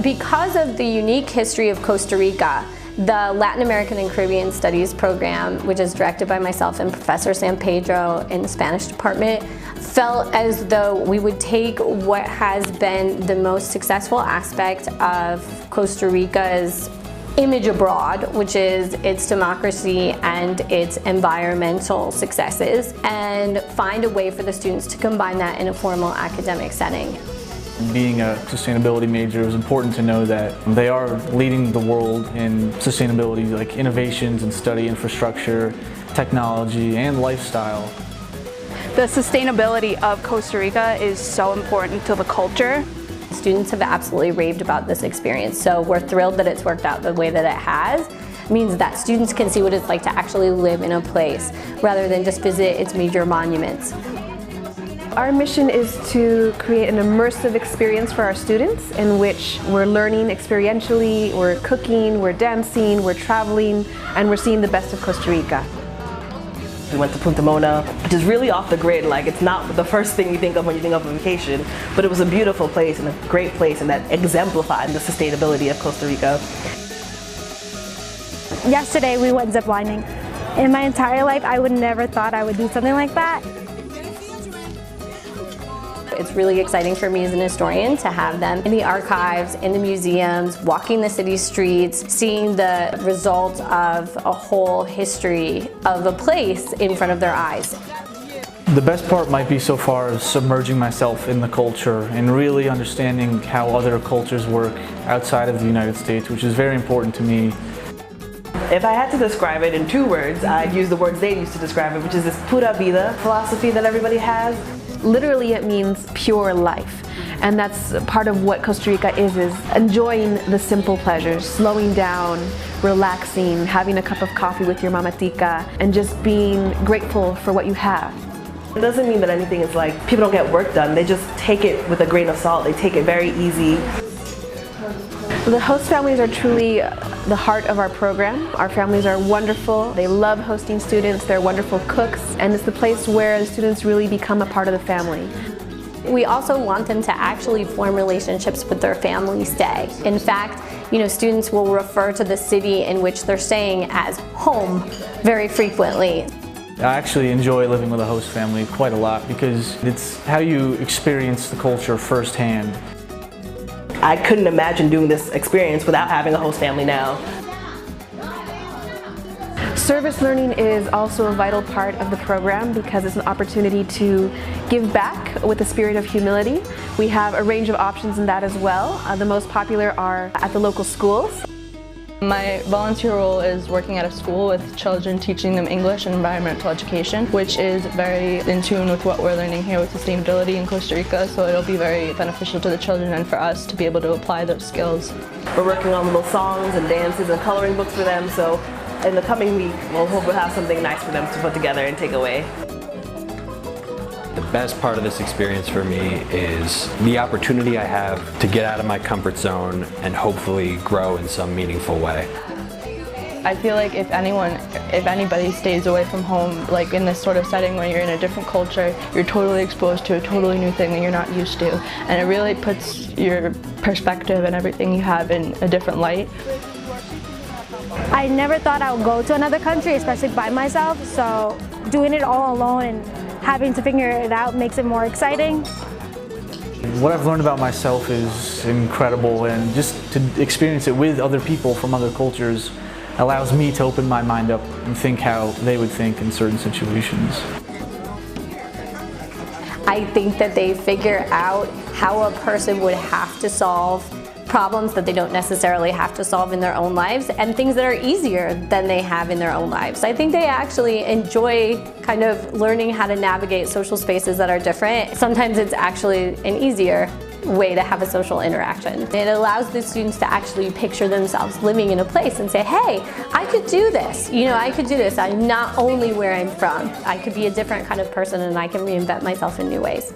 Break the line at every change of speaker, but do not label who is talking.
Because of the unique history of Costa Rica, the Latin American and Caribbean Studies program, which is directed by myself and Professor San Pedro in the Spanish department, felt as though we would take what has been the most successful aspect of Costa Rica's image abroad, which is its democracy and its environmental successes, and find a way for the students to combine that in a formal academic setting.
Being a sustainability major, it was important to know that they are leading the world in sustainability, like innovations in study infrastructure, technology, and lifestyle.
The sustainability of Costa Rica is so important to the culture.
Students have absolutely raved about this experience, so we're thrilled that it's worked out the way that it has. It means that students can see what it's like to actually live in a place rather than just visit its major monuments.
Our mission is to create an immersive experience for our students in which we're learning experientially, we're cooking, we're dancing, we're traveling, and we're seeing the best of Costa Rica.
We went to Punta Mona, which is really off the grid. Like, it's not the first thing you think of when you think of a vacation, but it was a beautiful place and a great place, and that exemplified the sustainability of Costa Rica.
Yesterday we went ziplining. In my entire life I would never thought I would do something like that.
It's really exciting for me as an historian to have them in the archives, in the museums, walking the city streets, seeing the result of a whole history of a place in front of their eyes.
The best part might be so far as submerging myself in the culture and really understanding how other cultures work outside of the United States, which is very important to me.
If I had to describe it in 2 words, I'd use the words they used to describe it, which is this pura vida philosophy that everybody has.
Literally it means pure life, and that's part of what Costa Rica is enjoying the simple pleasures, slowing down, relaxing, having a cup of coffee with your mamatica, and just being grateful for what you have.
It doesn't mean that anything is like, people don't get work done, they just take it with a grain of salt, they take it very easy.
The host families are truly the heart of our program. Our families are wonderful. They love hosting students. They're wonderful cooks, and it's the place where the students really become a part of the family.
We also want them to actually form relationships with their family stay. In fact, students will refer to the city in which they're staying as home very frequently.
I actually enjoy living with a host family quite a lot because it's how you experience the culture firsthand.
I couldn't imagine doing this experience without having a host family now.
Service learning is also a vital part of the program because it's an opportunity to give back with a spirit of humility. We have a range of options in that as well. The most popular are at the local schools.
My volunteer role is working at a school with children, teaching them English and environmental education, which is very in tune with what we're learning here with sustainability in Costa Rica, so it'll be very beneficial to the children and for us to be able to apply those skills.
We're working on little songs and dances and coloring books for them, so in the coming week we'll hope we'll have something nice for them to put together and take away.
The best part of this experience for me is the opportunity I have to get out of my comfort zone and hopefully grow in some meaningful way.
I feel like if anybody stays away from home, like in this sort of setting where you're in a different culture, you're totally exposed to a totally new thing that you're not used to. And it really puts your perspective and everything you have in a different light.
I never thought I would go to another country, especially by myself, so doing it all alone and having to figure it out makes it more exciting.
What I've learned about myself is incredible, and just to experience it with other people from other cultures allows me to open my mind up and think how they would think in certain situations.
I think that they figure out how a person would have to solve problems that they don't necessarily have to solve in their own lives, and things that are easier than they have in their own lives. I think they actually enjoy kind of learning how to navigate social spaces that are different. Sometimes it's actually an easier way to have a social interaction. It allows the students to actually picture themselves living in a place and say, hey, I could do this. I could do this. I'm not only where I'm from. I could be a different kind of person and I can reinvent myself in new ways.